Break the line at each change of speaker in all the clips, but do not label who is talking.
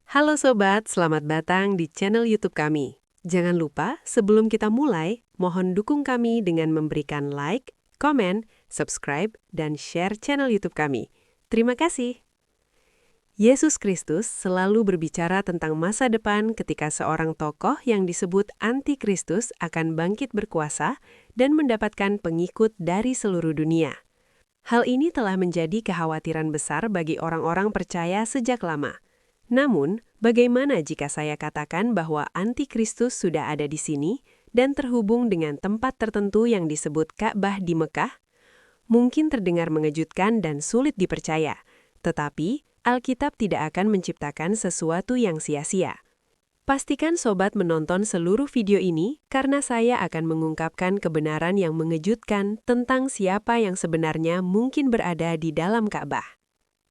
Halo sobat, selamat datang di channel YouTube kami. Jangan lupa, sebelum kita mulai, mohon dukung kami dengan memberikan like, komen, subscribe, dan share channel YouTube kami. Terima kasih. Yesus Kristus selalu berbicara tentang masa depan ketika seorang tokoh yang disebut anti-Kristus akan bangkit berkuasa dan mendapatkan pengikut dari seluruh dunia. Hal ini telah menjadi kekhawatiran besar bagi orang-orang percaya sejak lama. Namun, bagaimana jika saya katakan bahwa anti-Kristus sudah ada di sini dan terhubung dengan tempat tertentu yang disebut Ka'bah di Mekah? Mungkin terdengar mengejutkan dan sulit dipercaya, tetapi Alkitab tidak akan menciptakan sesuatu yang sia-sia. Pastikan sobat menonton seluruh video ini karena saya akan mengungkapkan kebenaran yang mengejutkan tentang siapa yang sebenarnya mungkin berada di dalam Ka'bah.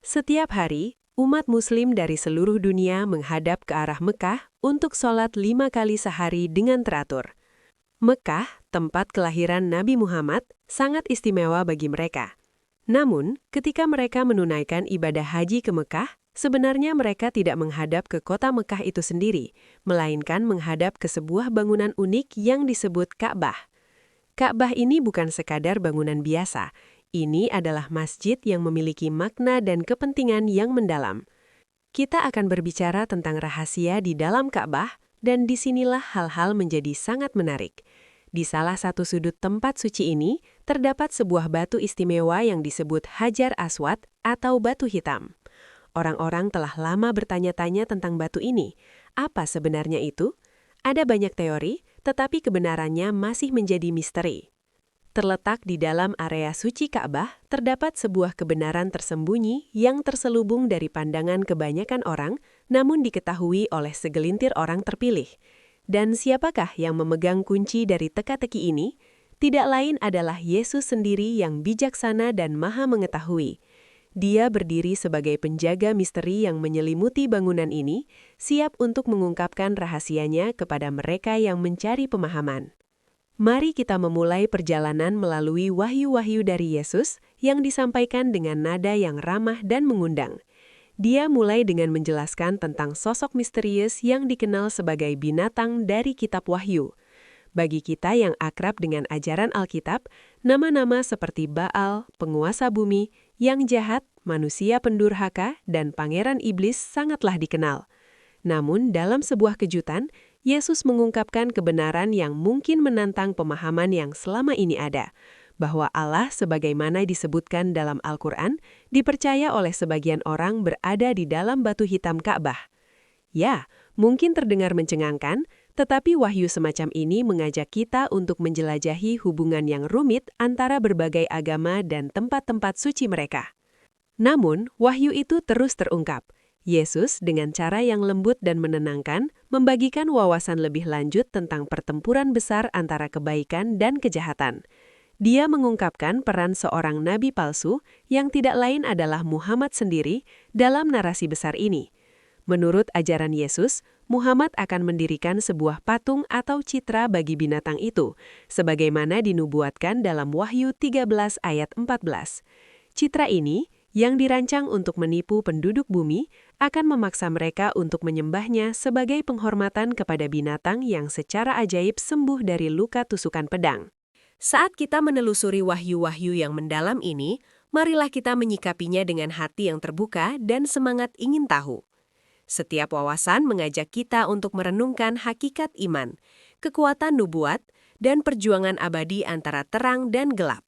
Setiap hari, umat Muslim dari seluruh dunia menghadap ke arah Mekah untuk sholat 5 kali sehari dengan teratur. Mekah, tempat kelahiran Nabi Muhammad, sangat istimewa bagi mereka. Namun, ketika mereka menunaikan ibadah haji ke Mekah, sebenarnya mereka tidak menghadap ke kota Mekah itu sendiri, melainkan menghadap ke sebuah bangunan unik yang disebut Ka'bah. Ka'bah ini bukan sekadar bangunan biasa. Ini adalah masjid yang memiliki makna dan kepentingan yang mendalam. Kita akan berbicara tentang rahasia di dalam Ka'bah, dan disinilah hal-hal menjadi sangat menarik. Di salah satu sudut tempat suci ini, terdapat sebuah batu istimewa yang disebut Hajar Aswad atau batu hitam. Orang-orang telah lama bertanya-tanya tentang batu ini. Apa sebenarnya itu? Ada banyak teori, tetapi kebenarannya masih menjadi misteri. Terletak di dalam area suci Ka'bah, terdapat sebuah kebenaran tersembunyi yang terselubung dari pandangan kebanyakan orang, namun diketahui oleh segelintir orang terpilih. Dan siapakah yang memegang kunci dari teka-teki ini? Tidak lain adalah Yesus sendiri yang bijaksana dan maha mengetahui. Dia berdiri sebagai penjaga misteri yang menyelimuti bangunan ini, siap untuk mengungkapkan rahasianya kepada mereka yang mencari pemahaman. Mari kita memulai perjalanan melalui wahyu-wahyu dari Yesus yang disampaikan dengan nada yang ramah dan mengundang. Dia mulai dengan menjelaskan tentang sosok misterius yang dikenal sebagai binatang dari kitab Wahyu. Bagi kita yang akrab dengan ajaran Alkitab, nama-nama seperti Baal, penguasa bumi, yang jahat, manusia pendurhaka, dan pangeran iblis sangatlah dikenal. Namun dalam sebuah kejutan, Yesus mengungkapkan kebenaran yang mungkin menantang pemahaman yang selama ini ada, bahwa Allah sebagaimana disebutkan dalam Al-Quran, dipercaya oleh sebagian orang berada di dalam batu hitam Ka'bah. Ya, mungkin terdengar mencengangkan, tetapi wahyu semacam ini mengajak kita untuk menjelajahi hubungan yang rumit antara berbagai agama dan tempat-tempat suci mereka. Namun, wahyu itu terus terungkap. Yesus dengan cara yang lembut dan menenangkan, membagikan wawasan lebih lanjut tentang pertempuran besar antara kebaikan dan kejahatan. Dia mengungkapkan peran seorang nabi palsu yang tidak lain adalah Muhammad sendiri dalam narasi besar ini. Menurut ajaran Yesus, Muhammad akan mendirikan sebuah patung atau citra bagi binatang itu, sebagaimana dinubuatkan dalam Wahyu 13 ayat 14. Citra ini, yang dirancang untuk menipu penduduk bumi, akan memaksa mereka untuk menyembahnya sebagai penghormatan kepada binatang yang secara ajaib sembuh dari luka tusukan pedang. Saat kita menelusuri wahyu-wahyu yang mendalam ini, marilah kita menyikapinya dengan hati yang terbuka dan semangat ingin tahu. Setiap wawasan mengajak kita untuk merenungkan hakikat iman, kekuatan nubuat, dan perjuangan abadi antara terang dan gelap.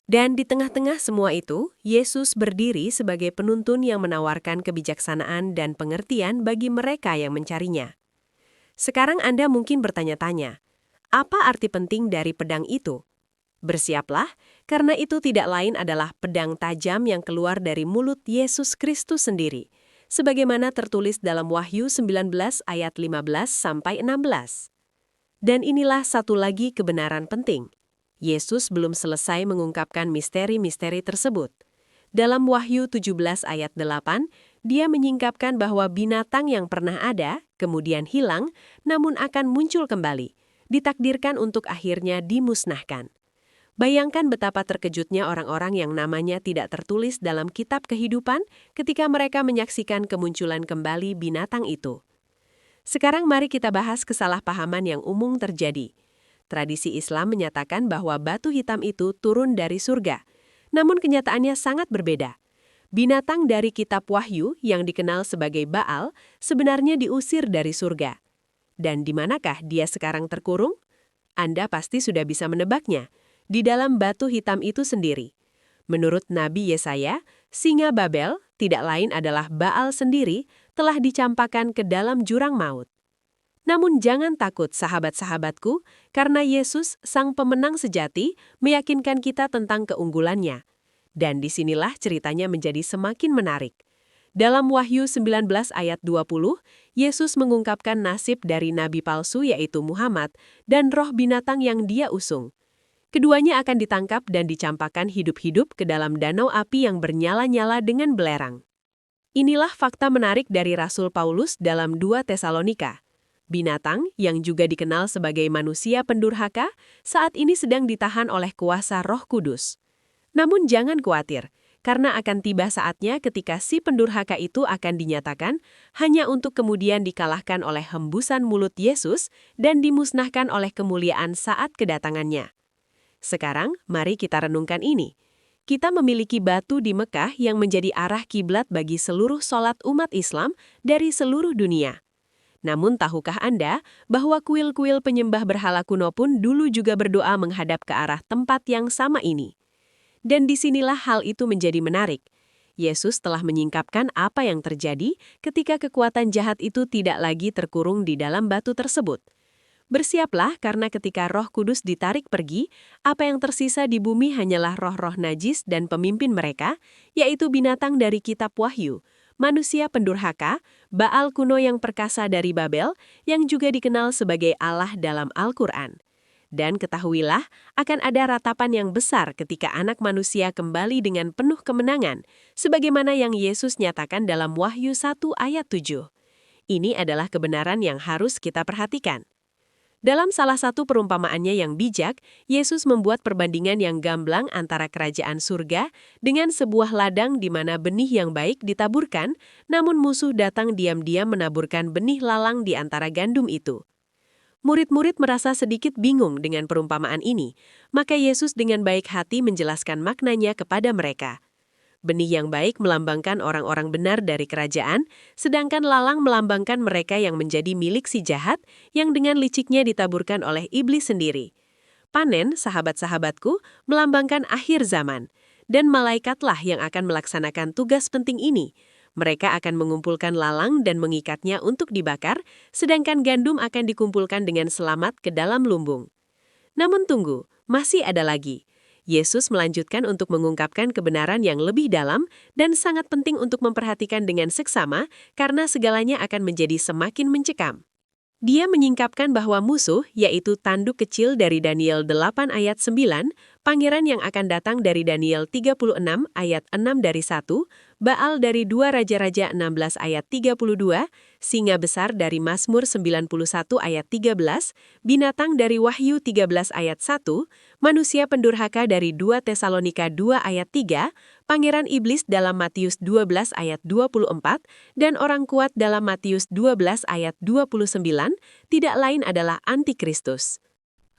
Dan di tengah-tengah semua itu, Yesus berdiri sebagai penuntun yang menawarkan kebijaksanaan dan pengertian bagi mereka yang mencarinya. Sekarang Anda mungkin bertanya-tanya, apa arti penting dari pedang itu? Bersiaplah, karena itu tidak lain adalah pedang tajam yang keluar dari mulut Yesus Kristus sendiri, sebagaimana tertulis dalam Wahyu 19 ayat 15-16. Dan inilah satu lagi kebenaran penting. Yesus belum selesai mengungkapkan misteri-misteri tersebut. Dalam Wahyu 17 ayat 8, dia menyingkapkan bahwa binatang yang pernah ada, kemudian hilang, namun akan muncul kembali, ditakdirkan untuk akhirnya dimusnahkan. Bayangkan betapa terkejutnya orang-orang yang namanya tidak tertulis dalam kitab kehidupan ketika mereka menyaksikan kemunculan kembali binatang itu. Sekarang mari kita bahas kesalahpahaman yang umum terjadi. Tradisi Islam menyatakan bahwa batu hitam itu turun dari surga. Namun kenyataannya sangat berbeda. Binatang dari kitab Wahyu yang dikenal sebagai Baal sebenarnya diusir dari surga. Dan di manakah dia sekarang terkurung? Anda pasti sudah bisa menebaknya. Di dalam batu hitam itu sendiri. Menurut Nabi Yesaya, singa Babel, tidak lain adalah Baal sendiri, telah dicampakkan ke dalam jurang maut. Namun jangan takut sahabat-sahabatku, karena Yesus, sang pemenang sejati, meyakinkan kita tentang keunggulannya. Dan disinilah ceritanya menjadi semakin menarik. Dalam Wahyu 19 ayat 20, Yesus mengungkapkan nasib dari nabi palsu yaitu Muhammad dan roh binatang yang dia usung. Keduanya akan ditangkap dan dicampakkan hidup-hidup ke dalam danau api yang bernyala-nyala dengan belerang. Inilah fakta menarik dari Rasul Paulus dalam 2 Tesalonika. Binatang, yang juga dikenal sebagai manusia pendurhaka, saat ini sedang ditahan oleh kuasa Roh Kudus. Namun jangan khawatir, karena akan tiba saatnya ketika si pendurhaka itu akan dinyatakan hanya untuk kemudian dikalahkan oleh hembusan mulut Yesus dan dimusnahkan oleh kemuliaan saat kedatangannya. Sekarang, mari kita renungkan ini. Kita memiliki batu di Mekah yang menjadi arah kiblat bagi seluruh sholat umat Islam dari seluruh dunia. Namun tahukah Anda bahwa kuil-kuil penyembah berhala kuno pun dulu juga berdoa menghadap ke arah tempat yang sama ini? Dan disinilah hal itu menjadi menarik. Yesus telah menyingkapkan apa yang terjadi ketika kekuatan jahat itu tidak lagi terkurung di dalam batu tersebut. Bersiaplah karena ketika Roh Kudus ditarik pergi, apa yang tersisa di bumi hanyalah roh-roh najis dan pemimpin mereka, yaitu binatang dari kitab Wahyu, manusia pendurhaka, Baal kuno yang perkasa dari Babel, yang juga dikenal sebagai Allah dalam Al-Quran. Dan ketahuilah, akan ada ratapan yang besar ketika anak manusia kembali dengan penuh kemenangan, sebagaimana yang Yesus nyatakan dalam Wahyu 1 ayat 7. Ini adalah kebenaran yang harus kita perhatikan. Dalam salah satu perumpamaannya yang bijak, Yesus membuat perbandingan yang gamblang antara kerajaan surga dengan sebuah ladang di mana benih yang baik ditaburkan, namun musuh datang diam-diam menaburkan benih lalang di antara gandum itu. Murid-murid merasa sedikit bingung dengan perumpamaan ini, maka Yesus dengan baik hati menjelaskan maknanya kepada mereka. Benih yang baik melambangkan orang-orang benar dari kerajaan, sedangkan lalang melambangkan mereka yang menjadi milik si jahat, yang dengan liciknya ditaburkan oleh iblis sendiri. Panen, sahabat-sahabatku, melambangkan akhir zaman, dan malaikatlah yang akan melaksanakan tugas penting ini. Mereka akan mengumpulkan lalang dan mengikatnya untuk dibakar, sedangkan gandum akan dikumpulkan dengan selamat ke dalam lumbung. Namun tunggu, masih ada lagi. Yesus melanjutkan untuk mengungkapkan kebenaran yang lebih dalam dan sangat penting untuk memperhatikan dengan seksama karena segalanya akan menjadi semakin mencekam. Dia menyingkapkan bahwa musuh, yaitu tanduk kecil dari Daniel 8 ayat 9, pangeran yang akan datang dari Daniel 36 ayat 6 dari 1, Baal dari 2 Raja-Raja 16 ayat 32, singa besar dari Mazmur 91 ayat 13, binatang dari Wahyu 13 ayat 1, manusia pendurhaka dari 2 Tesalonika 2 ayat 3, pangeran iblis dalam Matius 12 ayat 24, dan orang kuat dalam Matius 12 ayat 29, tidak lain adalah antikristus.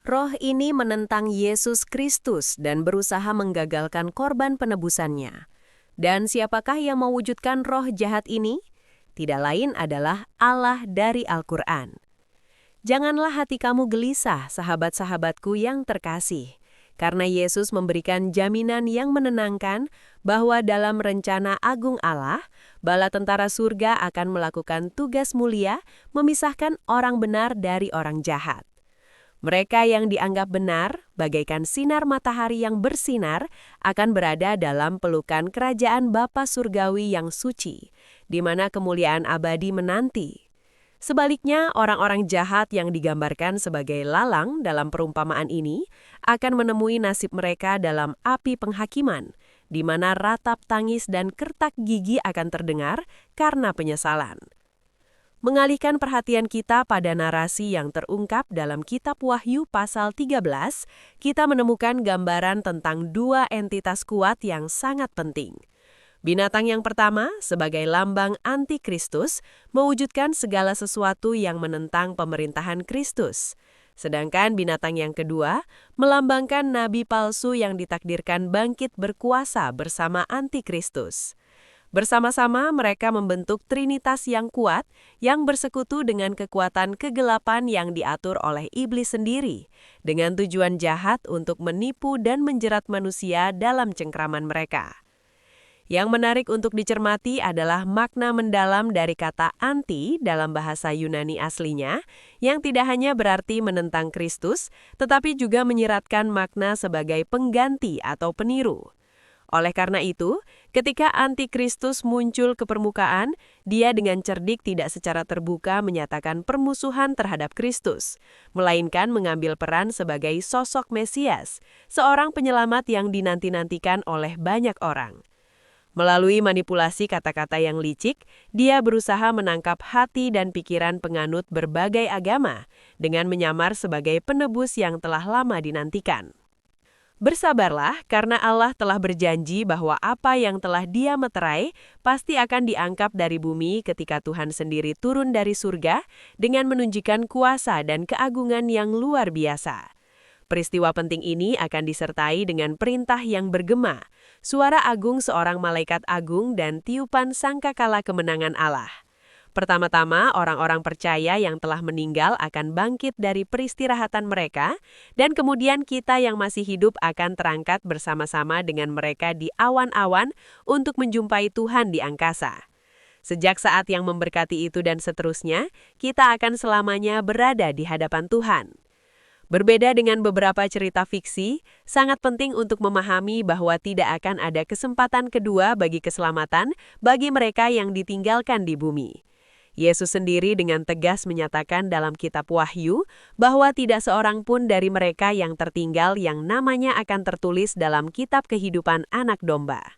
Roh ini menentang Yesus Kristus dan berusaha menggagalkan korban penebusannya. Dan siapakah yang mewujudkan roh jahat ini? Tidak lain adalah Allah dari Al-Quran. Janganlah hati kamu gelisah, sahabat-sahabatku yang terkasih, karena Yesus memberikan jaminan yang menenangkan bahwa dalam rencana agung Allah, bala tentara surga akan melakukan tugas mulia memisahkan orang benar dari orang jahat. Mereka yang dianggap benar, bagaikan sinar matahari yang bersinar, akan berada dalam pelukan kerajaan Bapa Surgawi yang suci, di mana kemuliaan abadi menanti. Sebaliknya, orang-orang jahat yang digambarkan sebagai lalang dalam perumpamaan ini akan menemui nasib mereka dalam api penghakiman, di mana ratap tangis dan kertak gigi akan terdengar karena penyesalan. Mengalihkan perhatian kita pada narasi yang terungkap dalam Kitab Wahyu pasal 13, kita menemukan gambaran tentang dua entitas kuat yang sangat penting. Binatang yang pertama, sebagai lambang anti-Kristus, mewujudkan segala sesuatu yang menentang pemerintahan Kristus. Sedangkan binatang yang kedua, melambangkan nabi palsu yang ditakdirkan bangkit berkuasa bersama anti-Kristus. Bersama-sama mereka membentuk trinitas yang kuat yang bersekutu dengan kekuatan kegelapan yang diatur oleh iblis sendiri, dengan tujuan jahat untuk menipu dan menjerat manusia dalam cengkraman mereka. Yang menarik untuk dicermati adalah makna mendalam dari kata anti dalam bahasa Yunani aslinya, yang tidak hanya berarti menentang Kristus, tetapi juga menyiratkan makna sebagai pengganti atau peniru. Oleh karena itu, ketika anti-Kristus muncul ke permukaan, dia dengan cerdik tidak secara terbuka menyatakan permusuhan terhadap Kristus, melainkan mengambil peran sebagai sosok Mesias, seorang penyelamat yang dinanti-nantikan oleh banyak orang. Melalui manipulasi kata-kata yang licik, dia berusaha menangkap hati dan pikiran penganut berbagai agama dengan menyamar sebagai penebus yang telah lama dinantikan. Bersabarlah, karena Allah telah berjanji bahwa apa yang telah Dia meterai pasti akan diangkat dari bumi ketika Tuhan sendiri turun dari surga dengan menunjukkan kuasa dan keagungan yang luar biasa. Peristiwa penting ini akan disertai dengan perintah yang bergema, suara agung seorang malaikat agung dan tiupan sangkakala kemenangan Allah. Pertama-tama, orang-orang percaya yang telah meninggal akan bangkit dari peristirahatan mereka, dan kemudian kita yang masih hidup akan terangkat bersama-sama dengan mereka di awan-awan untuk menjumpai Tuhan di angkasa. Sejak saat yang memberkati itu dan seterusnya, kita akan selamanya berada di hadapan Tuhan. Berbeda dengan beberapa cerita fiksi, sangat penting untuk memahami bahwa tidak akan ada kesempatan kedua bagi keselamatan bagi mereka yang ditinggalkan di bumi. Yesus sendiri dengan tegas menyatakan dalam kitab Wahyu bahwa tidak seorang pun dari mereka yang tertinggal yang namanya akan tertulis dalam kitab kehidupan anak domba.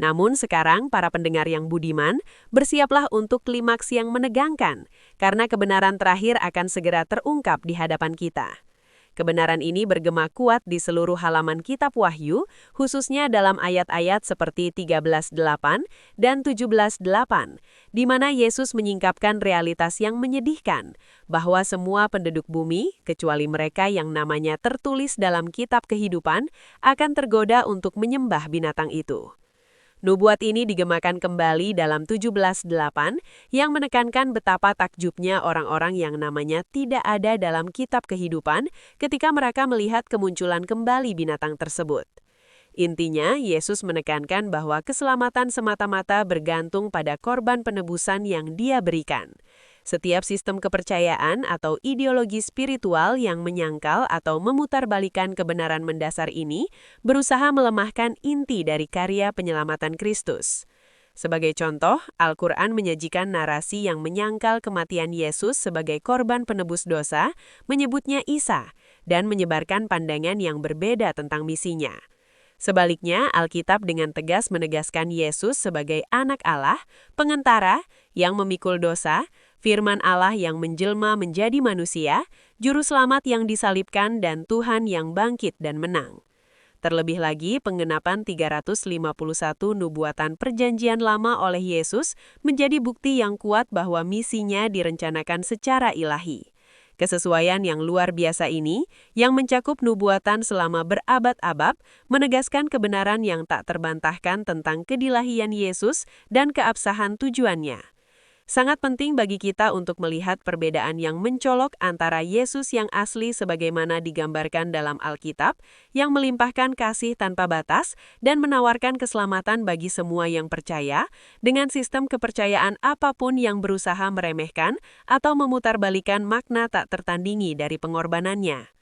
Namun sekarang para pendengar yang budiman, bersiaplah untuk klimaks yang menegangkan, karena kebenaran terakhir akan segera terungkap di hadapan kita. Kebenaran ini bergema kuat di seluruh halaman kitab Wahyu, khususnya dalam ayat-ayat seperti 13:8 dan 17:8, di mana Yesus menyingkapkan realitas yang menyedihkan, bahwa semua penduduk bumi, kecuali mereka yang namanya tertulis dalam kitab kehidupan, akan tergoda untuk menyembah binatang itu. Nubuat ini digemakan kembali dalam 17:8 yang menekankan betapa takjubnya orang-orang yang namanya tidak ada dalam kitab kehidupan ketika mereka melihat kemunculan kembali binatang tersebut. Intinya, Yesus menekankan bahwa keselamatan semata-mata bergantung pada korban penebusan yang Dia berikan. Setiap sistem kepercayaan atau ideologi spiritual yang menyangkal atau memutarbalikkan kebenaran mendasar ini berusaha melemahkan inti dari karya penyelamatan Kristus. Sebagai contoh, Al-Quran menyajikan narasi yang menyangkal kematian Yesus sebagai korban penebus dosa, menyebutnya Isa, dan menyebarkan pandangan yang berbeda tentang misinya. Sebaliknya, Alkitab dengan tegas menegaskan Yesus sebagai anak Allah, pengantara yang memikul dosa, firman Allah yang menjelma menjadi manusia, juru selamat yang disalibkan, dan Tuhan yang bangkit dan menang. Terlebih lagi, penggenapan 351 nubuatan perjanjian lama oleh Yesus menjadi bukti yang kuat bahwa misinya direncanakan secara ilahi. Kesesuaian yang luar biasa ini, yang mencakup nubuatan selama berabad-abad, menegaskan kebenaran yang tak terbantahkan tentang kedilahian Yesus dan keabsahan tujuannya. Sangat penting bagi kita untuk melihat perbedaan yang mencolok antara Yesus yang asli sebagaimana digambarkan dalam Alkitab, yang melimpahkan kasih tanpa batas dan menawarkan keselamatan bagi semua yang percaya, dengan sistem kepercayaan apapun yang berusaha meremehkan atau memutarbalikan makna tak tertandingi dari pengorbanannya.